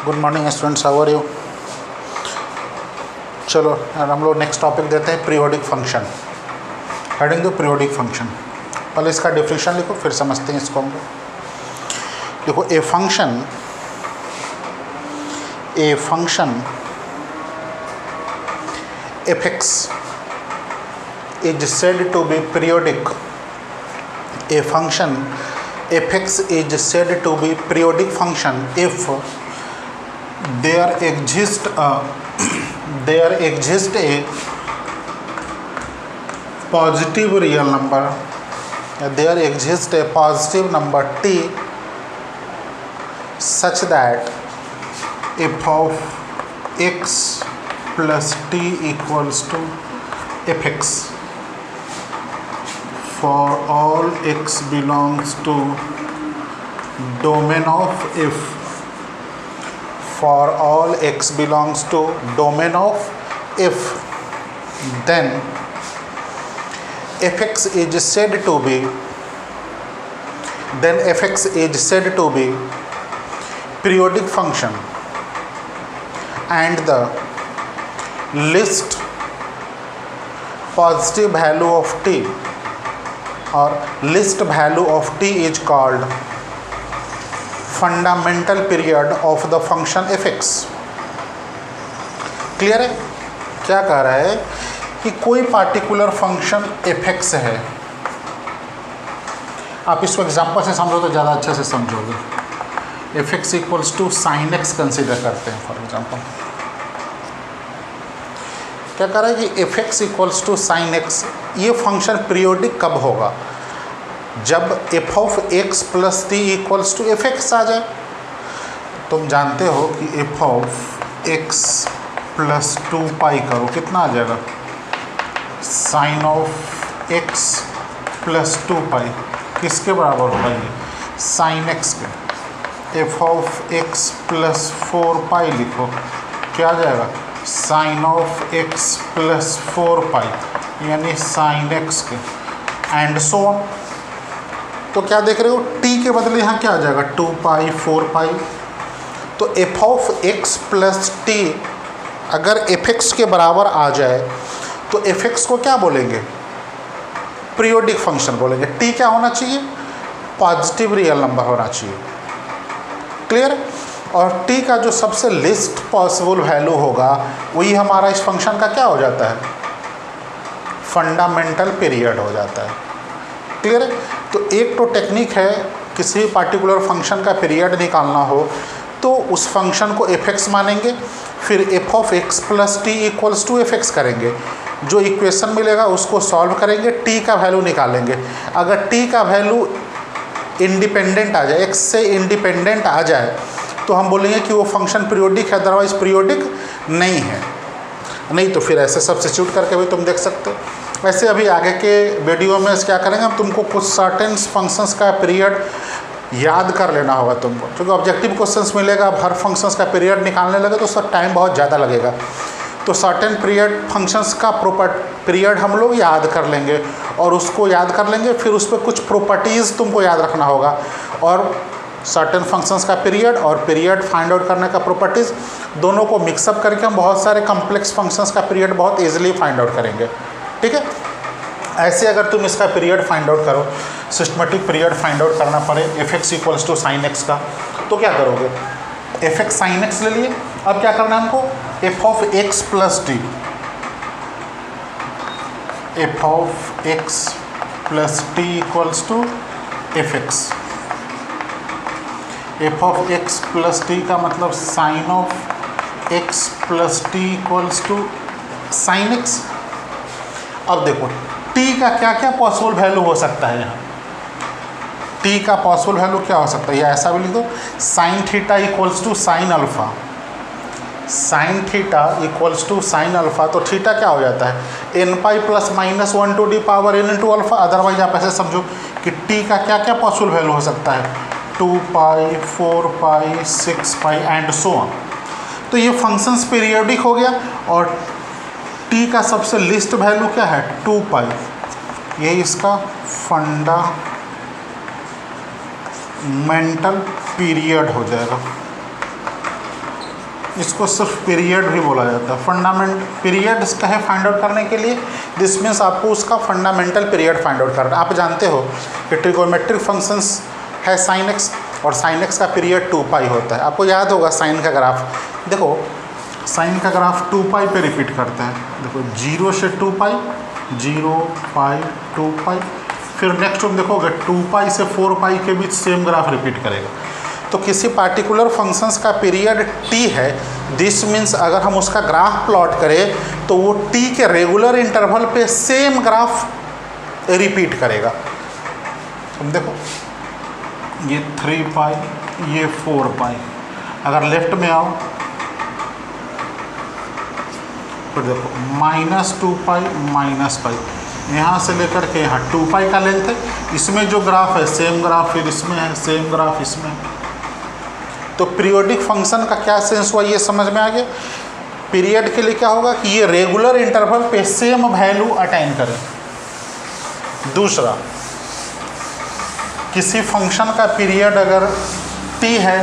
Good morning students, how are you. चलो हम लोग नेक्स्ट टॉपिक देते हैं पीरियोडिक फंक्शन। हेडिंग दो पीरियोडिक फंक्शन। पहले इसका डेफिनेशन लिखो, फिर समझते हैं इसको हम लोग। देखो, a function f(x) is said to be periodic. A function f(x) is said to be periodic function if there exists a positive real number, there exists a positive number t such that f of x plus t equals to f(x) for all x belongs to domain of f. For all x belongs to domain of f, then f(x) is said to be periodic function, and the least positive value of t or least value of t is called fundamental period of the function f(x). Clear है? क्या कह रहा है कि कोई particular function f(x) है। आप इसको एग्जांपल से समझो तो ज़्यादा अच्छे से समझोगे। f(x) equals to sin x consider करते हैं फॉर एग्जांपल। क्या कह रहा है कि f(x) equals to sin x, ये फंक्शन पीरियोडिक कब होगा? जब f of x plus T equals to f(x) आ जाए। तुम जानते हो कि f ऑफ x प्लस 2π करो, कितना आ जाएगा? साइन ऑफ x प्लस 2π किसके बराबर होगा? ये साइन x के। f ऑफ x प्लस 4π लिखो, क्या आ जाएगा? साइन ऑफ x प्लस 4π यानी साइन x के, एंड सो ऑन। तो क्या देख रहे हो, t के बदले यहाँ क्या आ जाएगा? 2π 4π। तो f of x plus T अगर f(x) के बराबर आ जाए तो f(x) को क्या बोलेंगे? पीरियोडिक फंक्शन बोलेंगे। t क्या होना चाहिए? पॉजिटिव रियल नंबर होना चाहिए। क्लियर? और t का जो सबसे लिस्ट पॉसिबल वैल्यू होगा वही हमारा इस फंक्शन का क्या हो जाता है? फंडामेंटल पीरियड हो जाता है। क्लियर है? तो एक तो टेक्निक है, किसी पार्टिकुलर फंक्शन का पीरियड निकालना हो तो उस फंक्शन को f(x) मानेंगे, फिर f of x plus T equals to f(x) करेंगे, जो इक्वेशन मिलेगा उसको सॉल्व करेंगे, t का वैल्यू निकालेंगे। अगर t का वैल्यू इंडिपेंडेंट आ जाए, x से इंडिपेंडेंट आ जाए तो हम बोलेंगे कि वो फंक्शन पीरियोडिक है, अदरवाइज पीरियोडिक नहीं है। नहीं तो फिर ऐसे सब्स्टिट्यूट करके भी तुम देख सकते हो। वैसे अभी आगे के वीडियो में क्या करेंगे, हम तुमको कुछ सर्टेन फंक्शंस का पीरियड याद कर लेना होगा तुमको, क्योंकि ऑब्जेक्टिव क्वेश्चंस मिलेगा। अब हर फंक्शंस का पीरियड निकालने लगे तो उसका टाइम बहुत ज़्यादा लगेगा। तो सर्टेन पीरियड फंक्शंस का पीरियड हम लोग याद कर लेंगे और उसको याद कर लेंगे, फिर उस पर कुछ प्रॉपर्टीज़ तुमको याद रखना होगा। और सर्टेन फंक्शंस का पीरियड और पीरियड फाइंड आउट करने का प्रॉपर्टीज़, दोनों को मिक्सअप करके हम बहुत सारे कम्प्लेक्स फंक्शंस का पीरियड बहुत ईजिली फाइंड आउट करेंगे। ठीक है? ऐसे अगर तुम इसका पीरियड फाइंड आउट करो, सिस्टमेटिक पीरियड फाइंड आउट करना पड़े f(x) equals to sine x का, तो क्या करोगे? f(x) साइन x ले लिए। अब क्या करना है हमको? f of x plus T, f of x plus T equals to f(x). f of x plus T का मतलब sine of x plus T equals to sine x। अब देखो t का क्या क्या पॉसिबल वैल्यू हो सकता है। यहाँ t का पॉसिबल वैल्यू क्या हो सकता है, या ऐसा भी लिख दो, sine theta equals to sine alpha. Sine theta equals to sine alpha, तो थीटा क्या हो जाता है? n π plus minus 1 to the power n into alpha. Otherwise आप ऐसे समझो कि t का क्या क्या पॉसिबल वैल्यू हो सकता है? 2π 4π 6π एंड सो ऑन। तो ये फंक्शंस पीरियोडिक हो गया। और t का सबसे लिस्ट वैल्यू क्या है? 2π। ये इसका फंडामेंटल पीरियड हो जाएगा। इसको सिर्फ पीरियड भी बोला जाता है। फंडामेंट पीरियड इसका है फाइंड आउट करने के लिए, दिस मीन्स आपको उसका फंडामेंटल पीरियड फाइंड आउट करना है। आप जानते हो कि ट्रिगोनोमेट्रिक फंक्शंस है साइन एक्स, और साइन एक्स का पीरियड 2 पाई होता है। आपको याद होगा साइन का ग्राफ, देखो साइन का ग्राफ 2 पाई पे रिपीट करता है। देखो 0 से 2 पाई, 0 पाई 2 पाई, फिर नेक्स्ट हम देखोगे 2 पाई से 4 पाई के बीच सेम ग्राफ रिपीट करेगा। तो किसी पार्टिकुलर फंक्शंस का पीरियड t है, दिस मीन्स अगर हम उसका ग्राफ प्लॉट करें तो वो t के रेगुलर इंटरवल पे सेम ग्राफ रिपीट करेगा। तुम देखो ये 3 पाई, ये 4 पाई, अगर लेफ्ट में आओ तो देखो -2 पाई -पाई, यहाँ से लेकर के यहाँ 2 पाई का लेंथ है, इसमें जो ग्राफ है सेम ग्राफ फिर इसमें है, सेम ग्राफ इसमें है। तो पीरियोडिक फंक्शन का क्या सेंस हुआ ये समझ में आ गया। पीरियड के लिए क्या होगा कि ये रेगुलर इंटरवल पे सेम वैल्यू अटेन करें। दूसरा, किसी फंक्शन का पीरियड अगर t है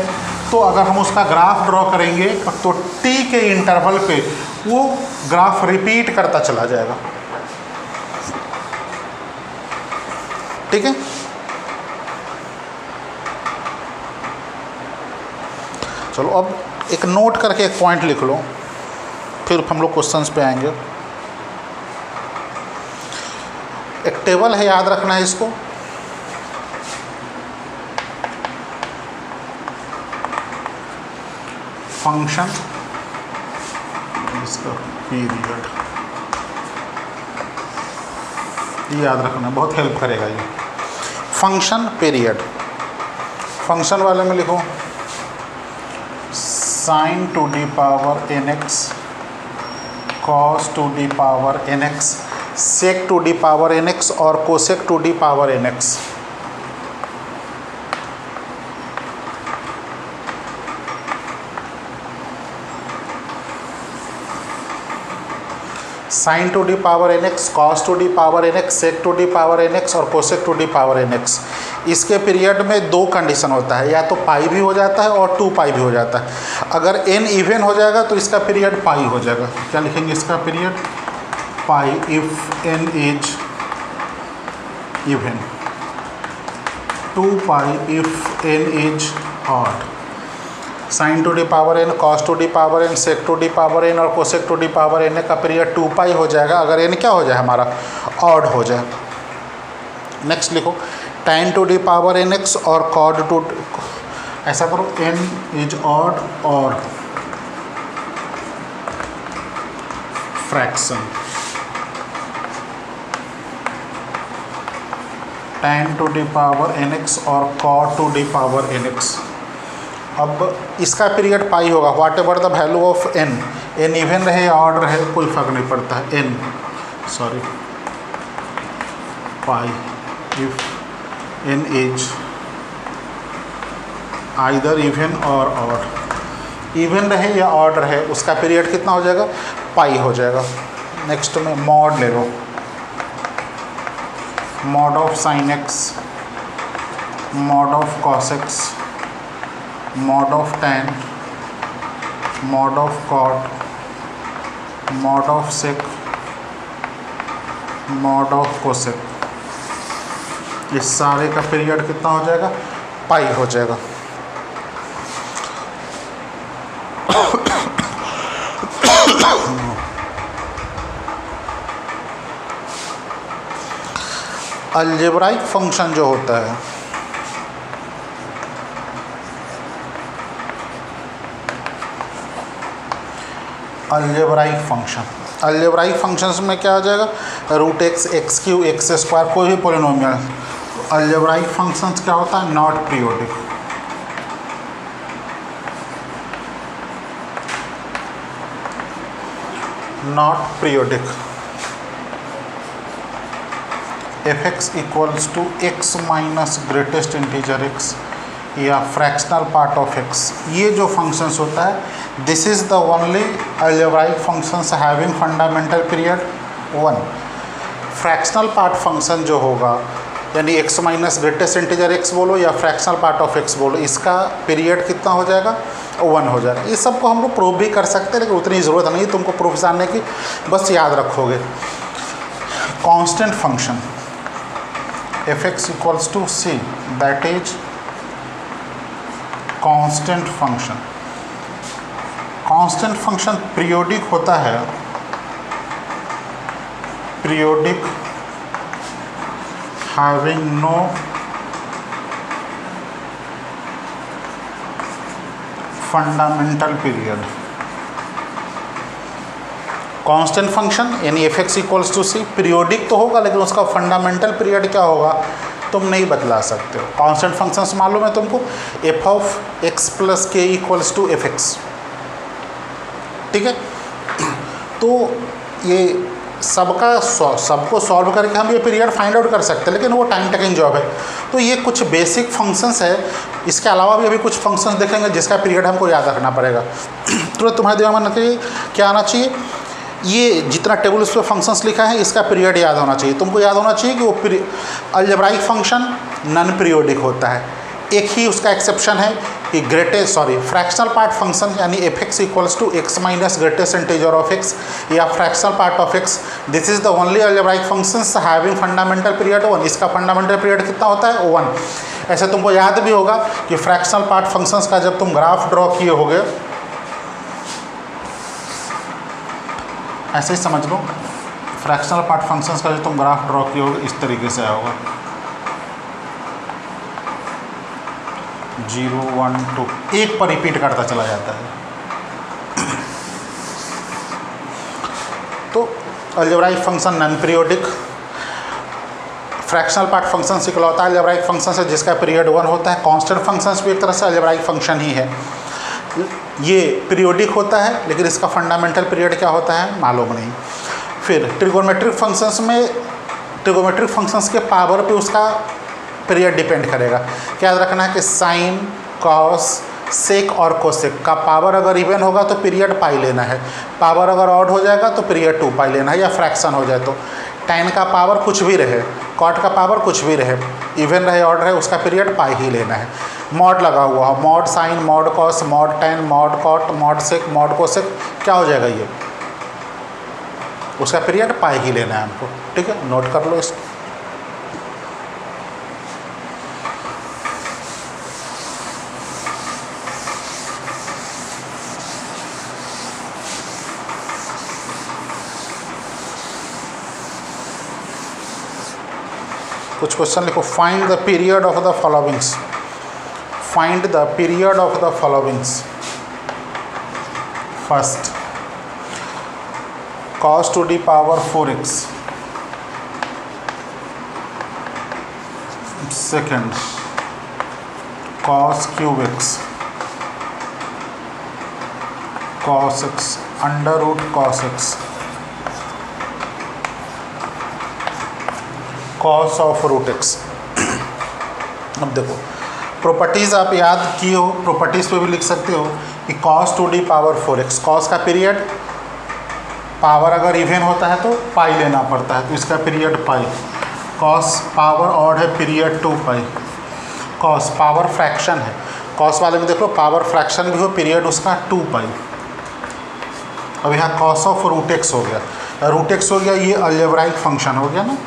तो अगर हम उसका ग्राफ ड्रॉ करेंगे तो t के इंटरवल पे वो ग्राफ रिपीट करता चला जाएगा। ठीक है, चलो अब एक नोट करके एक पॉइंट लिख लो, फिर हम लोग क्वेश्चंस पे आएंगे। एक टेबल है, याद रखना है इसको। फंक्शन इसका पीरियड, ये याद रखना, बहुत हेल्प करेगा ये। फंक्शन पीरियड, फंक्शन वाले में लिखो sin to the power nx, cos to the power nx, sec to the power nx और cosec to the power nx। Sine to the power nx, cos to the power nx, sec to the power nx और cosec to the power nx। इसके period में 2 condition होता है, या तो पाई भी हो जाता है और 2 पाई भी हो जाता है। अगर n इवन हो जाएगा तो इसका पीरियड पाई हो जाएगा। क्या लिखेंगे इसका period? Pi if n is even, 2 pi if n is odd. Sine to the power n, cos to the power n, sec to the power n और cosec to the power n का period 2 pi हो जाएगा अगर n क्या हो जाए हमारा? Odd हो जाए। नेक्स्ट लिखो tan to the power nx और cot टू, ऐसा करो n इज ऑड और fraction, tan to the power nx और cot to the power nx। अब इसका पीरियड पाई होगा, whatever the value of n, n even रहे या ऑड रहे कोई फर्क नहीं पड़ता है। n sorry pi if n is either even और ऑड, इवन रहे या ऑड रहे उसका पीरियड कितना हो जाएगा? पाई हो जाएगा। नेक्स्ट में मॉड ले लो, mod of sine x, mod of cos x, mod of tan, mod of cot, mod of sec, mod of cosec। इस सारे का पीरियड कितना हो जाएगा? पाई हो जाएगा। अलजेब्राइक फंक्शन जो होता है, अलजेब्राइक फंक्शन, अलजेब्राइक फंक्शंस में क्या आ जाएगा? Root x, x cube, x square, कोई भी पोलिनोमियल। अलजेब्राइक फंक्शंस क्या होता है? Not periodic. Not periodic. F x equals to x minus greatest integer x या फ्रैक्शनल पार्ट ऑफ एक्स, ये जो फंक्शंस होता है this is the only algebraic functions having fundamental period 1। Fractional part function जो होगा, यानी x minus greatest integer x बोलो या फ्रैक्शनल पार्ट ऑफ एक्स बोलो, इसका पीरियड कितना हो जाएगा? 1 हो जाएगा। ये सब को हम लोग प्रूफ भी कर सकते हैं, लेकिन उतनी ज़रूरत नहीं तुमको प्रूफ जानने की, बस याद रखोगे। Constant function f(x) equals to c, that is constant function. Constant function periodic होता है, periodic having no fundamental period. Constant function यानी f(x) equals to c periodic तो होगा, लेकिन उसका फंडामेंटल पीरियड क्या होगा तुम नहीं बतला सकते हो। कांस्टेंट फंक्शंस मालूम है तुमको, f(x + k) equals to f(x), ठीक है। तो ये सबको सॉल्व करके हम ये पीरियड फाइंड आउट कर सकते हैं, लेकिन वो टाइम टेकिंग जॉब है। तो ये कुछ बेसिक फंक्शंस है, इसके अलावा भी अभी कुछ फंक्शंस देखेंगे जिसका पीरियड हमको याद रखना पड़ेगा। तुरंत तुम्हारे दिमाग में रखिए क्या आना चाहिए, ये जितना टेबल उस पर फंक्शंस लिखा है इसका पीरियड याद होना चाहिए। तुमको याद होना चाहिए कि वो अलजेब्राइक फंक्शन नॉन पीरियोडिक होता है। एक ही उसका एक्सेप्शन है कि फ्रैक्शनल पार्ट फंक्शन यानी f(x) equals to x minus greatest integer of x या fractional part of x, this is the only algebraic functions having fundamental period 1। इसका फंडामेंटल पीरियड कितना होता है 1। ऐसे तुमको याद भी होगा कि फ्रैक्शनल पार्ट फंक्शंस का जब तुम ग्राफ ड्रॉ किए होगे, ऐसे ही समझ लो, फ्रैक्शनल पार्ट फंक्शंस का जो तुम ग्राफ ड्रॉ किए होगे इस तरीके से आया होगा 0 1 2, एक पर रिपीट करता चला जाता है। तो algebraic function non periodic, fractional part function से इकलौता अलजेब्राइक फंक्शन है जिसका पीरियड 1 होता है। कांस्टेंट फंक्शंस भी एक तरह से अलजेब्राइक फंक्शन ही है, ये पीरियोडिक होता है, लेकिन इसका फंडामेंटल पीरियड क्या होता है मालूम नहीं। फिर ट्रिगोनोमेट्रिक फंक्शंस में, ट्रिगोनोमेट्रिक फंक्शंस के पावर पे उसका पीरियड डिपेंड करेगा। क्या याद रखना है कि साइन, कॉस, सेक और कोसेक का पावर अगर इवन होगा तो पीरियड पाई लेना है, पावर अगर ऑड हो जाएगा तो पीरियड 2 पाई लेना है, या फ्रैक्शन हो जाए तो tan का पावर कुछ भी रहे, कॉट का पावर कुछ भी रहे, इवन रहे ऑड रहे, उसका पीरियड पाई ही लेना है। मॉड लगा हुआ हो, mod sine, mod cos, mod tan, mod cot, mod sec, mod cosec, क्या हो जाएगा ये, उसका पीरियड पाई ही लेना है हमको, ठीक है। नोट कर लो इसको। कुछ क्वेश्चन लिखो। Find the period of the followings, find the period of the followings. First cos to the power 4x, second cos cube x, cos x, under root cos x, cos of root x। अब देखो properties आप याद की हो, properties पे भी लिख सकते हो कि cos to the power 4x, cos का पीरियड, पावर अगर इवन होता है तो पाई लेना पड़ता है, तो इसका पीरियड पाई, cos पावर ऑड है पीरियड 2 पाई, cos पावर फ्रैक्शन है, cos वाले में देख लो पावर फ्रैक्शन भी हो, पीरियड उसका 2 पाई। अब यहाँ cos ऑफ रूट एक्स हो गया, रूट एक्स हो गया, ये अलजेब्राइक फंक्शन हो गया ना,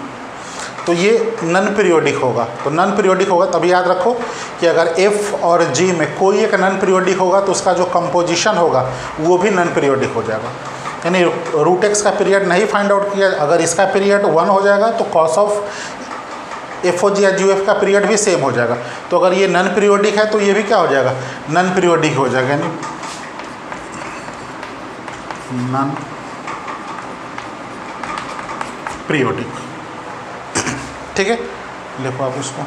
तो ये नॉन पीरियोडिक होगा। तो नॉन पीरियोडिक होगा तभी याद रखो कि अगर f और g में कोई एक नॉन पीरियोडिक होगा तो उसका जो कंपोजिशन होगा वो भी नॉन पीरियोडिक हो जाएगा। यानी रूट एक्स का पीरियड नहीं फाइंड आउट किया, अगर इसका पीरियड 1 हो जाएगा तो कॉस ऑफ एफ ओ जी या जी एफ का पीरियड भी सेम हो जाएगा। तो अगर ये नॉन पीरियोडिक है तो ये भी क्या हो जाएगा, नॉन पीरियोडिक हो जाएगा, यानी नॉन पीरियोडिक, ठीक है। लिखो आप इसको।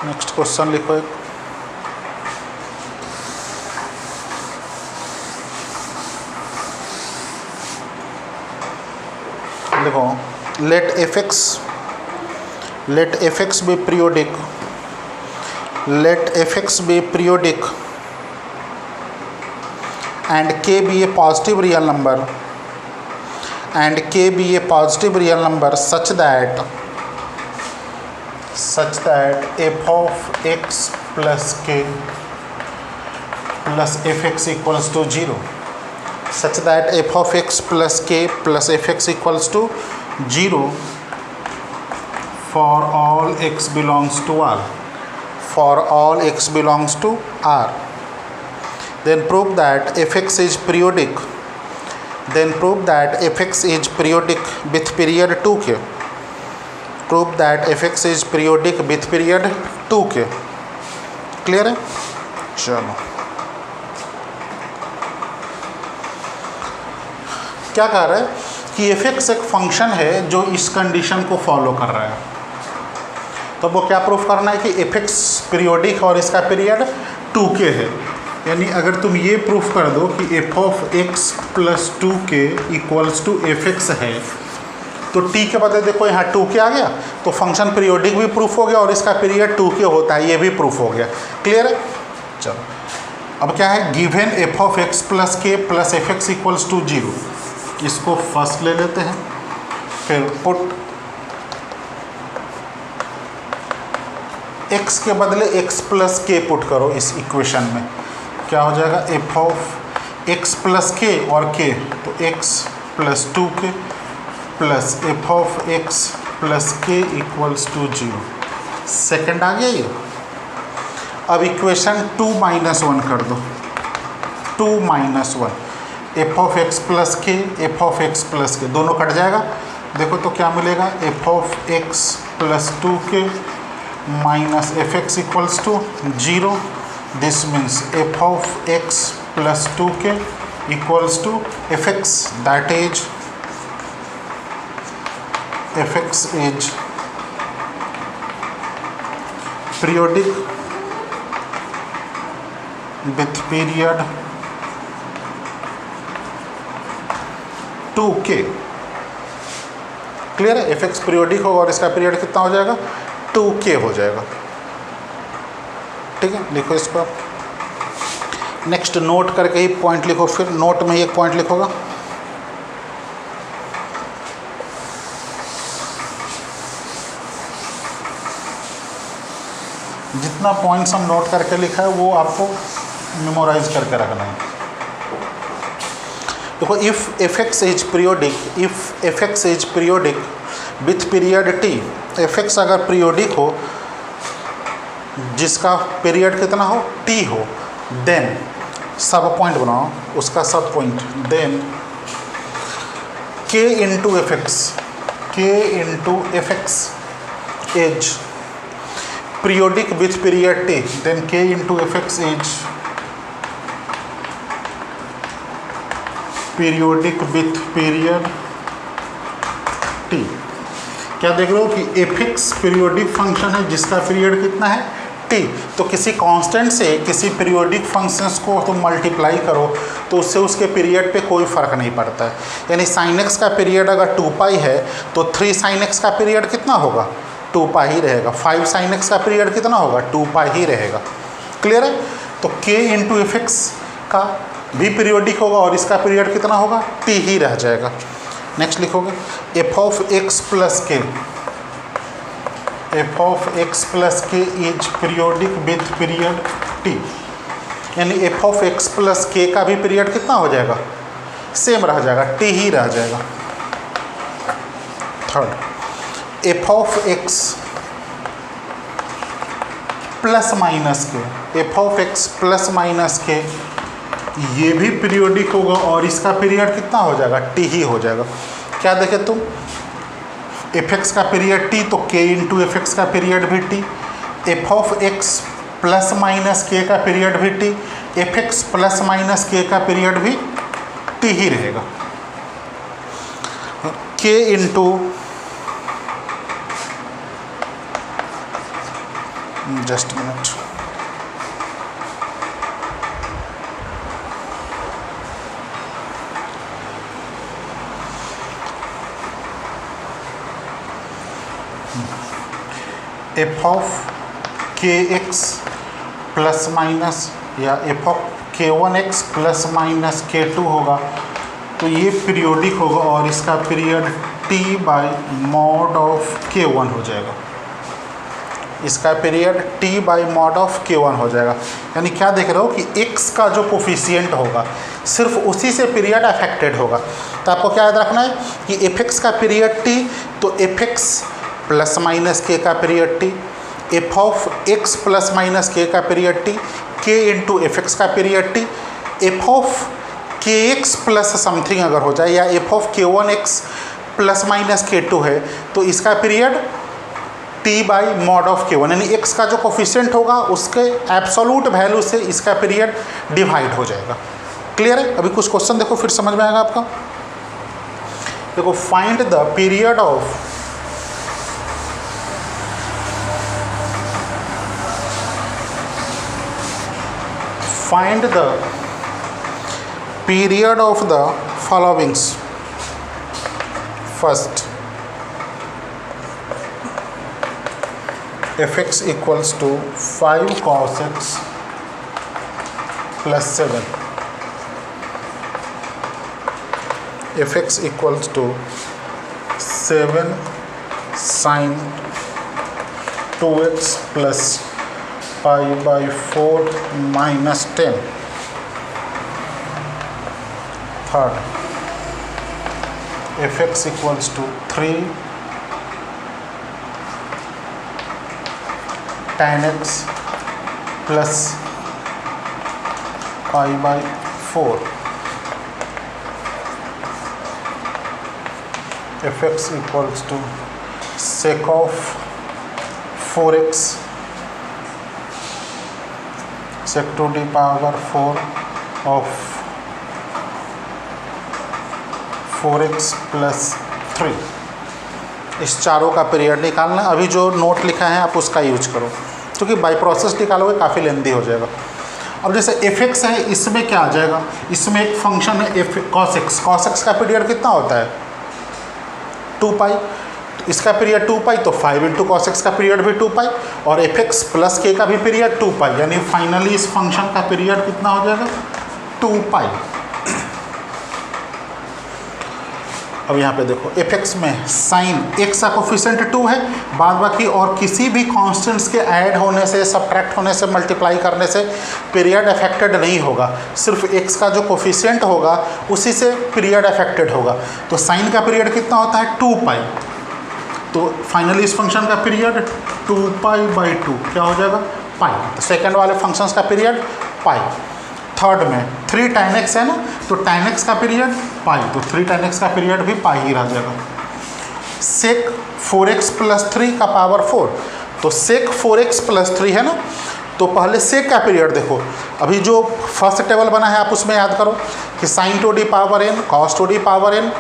नेक्स्ट क्वेश्चन लिखो एक, लिखो let f(x) be periodic, let f(x) be periodic and k be a positive real number, and k be a positive real number such that such that f of x plus k plus f x equals to 0, such that f of x plus k plus f x equals to 0 for all x belongs to R, for all x belongs to R. Then prove that fx is periodic, then prove that fx is periodic with period 2k, prove that fx is periodic with period 2k. Clear है? चलो क्या कह रहा है कि fx एक function है जो इस कंडीशन को फॉलो कर रहा है। तो वो क्या प्रूफ करना है कि एफ एक्स पीरियोडिक और इसका पीरियड 2k है। यानी अगर तुम ये प्रूफ कर दो कि F of x plus 2k equals to F x है, तो t के बदले देखो यहाँ 2k आ गया, तो फंक्शन पीरियोडिक भी प्रूफ हो गया और इसका पीरियड 2k होता है, ये भी प्रूफ हो गया। क्लियर है? चलो अब क्या है, given f of x plus k plus f x equals to 0, इसको फर्स्ट ले लेते हैं, फिर पुट x के बदले x प्लस के पुट करो इस इक्वेशन में, क्या हो जाएगा, एफ ऑफ x प्लस के और k, तो x plus 2k plus F of x plus के इक्वल्स टू 0। सेकेंड आ गया ये। अब इक्वेशन 2 माइनस 1 कर दो, 2 minus 1 F of x plus के एफ ऑफ एक्स प्लस के दोनों कट जाएगा। देखो तो क्या मिलेगा, F of x plus 2k minus fx equals to 0. This means f of x plus 2k equals to fx, that is fx is periodic with period 2k। Clear है? fx periodic होगा और इसका period कितना हो जाएगा, 2k हो जाएगा। ठीक है, लिखो इसको। नेक्स्ट नोट करके ही पॉइंट लिखो, फिर नोट में ही एक पॉइंट लिखोगा। जितना पॉइंट्स हम नोट करके लिखा है वो आपको मेमोराइज करके रखना है। देखो, if F x is periodic, if F x is periodic with period T, F x अगर पीरियोडिक हो जिसका पीरियड कितना हो, टी हो, देन सब पॉइंट बनाओ, उसका सब point, then k into f x, k into f x is periodic with period T, then k into f x is periodic with period T. क्या देख रहे हो कि एफ एक्स पीरियोडिक फंक्शन है जिसका पीरियड कितना है, टी। तो किसी कांस्टेंट से किसी पीरियोडिक फंक्शंस को तुम मल्टीप्लाई करो तो उससे उसके पीरियड पे कोई फ़र्क नहीं पड़ता है। यानी साइन एक्स का पीरियड अगर 2 पाई है तो 3 साइन एक्स का पीरियड कितना होगा, 2 पाई ही रहेगा। 5 साइन एक्स का पीरियड कितना होगा, 2 पाई ही रहेगा। क्लियर है? तो के इंटू एफ एक्स का भी पीरियोडिक होगा और इसका पीरियड कितना होगा, टी ही रह जाएगा। नेक्स्ट लिखोगे एफ ऑफ एक्स प्लस के, एफ ऑफ एक्स प्लस के is periodic with period T. यानी एफ ऑफ एक्स प्लस के का भी पीरियड कितना हो जाएगा, सेम रह जाएगा, टी ही रह जाएगा। Third, f of x plus minus k, f of x plus minus k ये भी पीरियोडिक होगा और इसका पीरियड कितना हो जाएगा, टी ही हो जाएगा। क्या देखे तुम, एफ एक्स का पीरियड टी, तो के इंटू एफ एक्स का पीरियड भी T, F of x plus minus के का पीरियड भी T, F x plus minus के का पीरियड भी टी ही रहेगा। के into just minute, F of के एक्स प्लस माइनस या एफ ऑफ के वन एक्स प्लस माइनस के टू होगा तो ये पीरियोडिक होगा और इसका period T by mod of के वन हो जाएगा। इसका period t by mod of k1 हो जाएगा। यानी क्या देख रहे हो कि x का जो कोफिशिएंट होगा सिर्फ उसी से पीरियड अफेक्टेड होगा। तो आपको क्या याद रखना है कि f(x) का पीरियड t, तो f(x) प्लस माइनस k का period t, f(x) plus minus k का period t, k into f(x) का period t, f(kx) plus something अगर हो जाए या f(k1x) प्लस माइनस k2 है तो इसका period t by mod of k1, यानी x का जो कोफिशिएंट होगा उसके एब्सोल्यूट वैल्यू से इसका पीरियड डिवाइड हो जाएगा। क्लियर है? अभी कुछ क्वेश्चन देखो फिर समझ में आएगा आपका। देखो, find the period of the followings. First, f(x) equals to 5 cos x plus 7, f(x) equals to 7 sin 2x plus pi by 4 minus 10. Third, f(x) equals to 3 tan x plus pi by 4, f(x) equals to sec of 4x sec to the power 4 of 4x plus 3। इस चारों का period निकालना। अभी जो note लिखा है आप उसका यूज करो, क्योंकि बाई प्रोसेस निकालोगे काफ़ी लेंदी हो जाएगा। अब जैसे f(x) है, इसमें क्या आ जाएगा, इसमें एक फंक्शन है f cos x। cos x का पीरियड कितना होता है 2 पाई, तो इसका पीरियड 2 पाई, तो 5 इंटू cos x का पीरियड भी 2 पाई, और f(x) प्लस k का भी पीरियड 2 पाई, यानी फाइनली इस फंक्शन का पीरियड कितना हो जाएगा 2 पाई। अब यहाँ पे देखो f(x) में साइन x का कोफिशिएंट 2 है, बाद बाकी और किसी भी कॉन्स्टेंट्स के ऐड होने से, सब्ट्रैक्ट होने से, मल्टीप्लाई करने से पीरियड अफेक्टेड नहीं होगा, सिर्फ x का जो कोफिशिएंट होगा उसी से पीरियड अफेक्टेड होगा। तो साइन का पीरियड कितना होता है 2 पाई, तो फाइनली इस फंक्शन का पीरियड 2 पाई बाई 2 क्या हो जाएगा पाई। तो सेकेंड वाले फंक्शंस का पीरियड पाई। थर्ड में 3 tan x है ना, तो tan x का पीरियड पाई, तो 3 tan x का पीरियड भी पाई ही रह जाएगा। sec 4x प्लस 3 का पावर 4, तो sec 4x प्लस 3 है ना, तो पहले sec का पीरियड देखो। अभी जो फर्स्ट टेबल बना है आप उसमें याद करो कि sin to the power n, cos to the power n,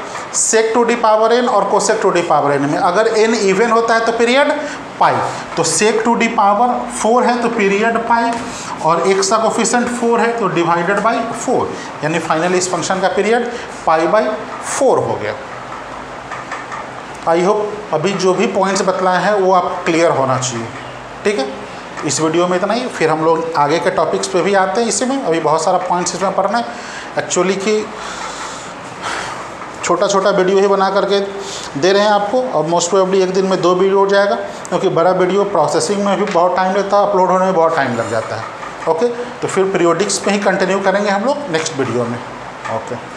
sec to the power n और cosec to the power n में अगर n इवन होता है तो पीरियड पाई, तो sec टू डी पावर 4 है तो पीरियड पाई, और x का कोफिशिएंट 4 है तो डिवाइडेड बाई 4, यानी फाइनली इस फंक्शन का पीरियड पाई बाई 4 हो गया। आई होप अभी जो भी पॉइंट्स बतलाए हैं वो आप क्लियर होना चाहिए। ठीक है, इस वीडियो में इतना ही, फिर हम लोग आगे के टॉपिक्स पे भी आते हैं। इसी में अभी बहुत सारा पॉइंट्स इसमें पढ़ना है। एक्चुअली कि छोटा छोटा वीडियो ही बना करके दे रहे हैं आपको, और मोस्ट प्रोबेबली एक दिन में 2 वीडियो हो जाएगा, क्योंकि बड़ा वीडियो प्रोसेसिंग में भी बहुत टाइम लगता है, अपलोड होने में बहुत टाइम लग जाता है। ओके, तो फिर पीरियोडिक्स पे ही कंटिन्यू करेंगे हम लोग नेक्स्ट वीडियो में। ओके।